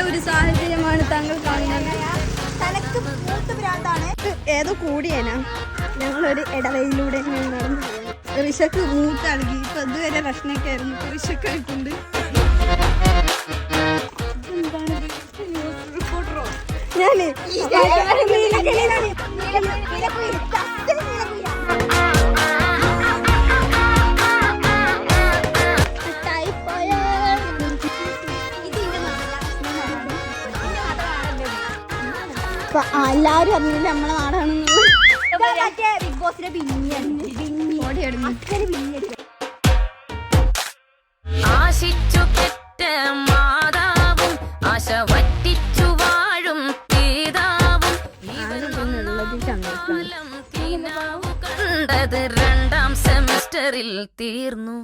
ഒരു സാഹചര്യമാണ് താങ്കൾ കാണുന്നത്. ഏതോ കൂടിയേനാ ഞങ്ങളൊരു ഇടവയിലൂടെ നടന്നു. ഋഷക്ക് മൂത്തളകി. ഇപ്പൊ ഇതുവരെ പ്രശ്നമൊക്കെ ആയിരുന്നു. ഋഷക്ക് ആയിട്ടുണ്ട്. ഞാന് എല്ലാരും അറിഞ്ഞില്ല നമ്മളെ നാടാണെന്നുള്ളത്. ബിഗ് ബോസിന്റെ ആശിച്ചു പെറ്റ മാതാവും ആശ വറ്റിച്ചു വാഴും പിതാവും കണ്ടത് 2ാം സെമസ്റ്ററിൽ തീർന്നു.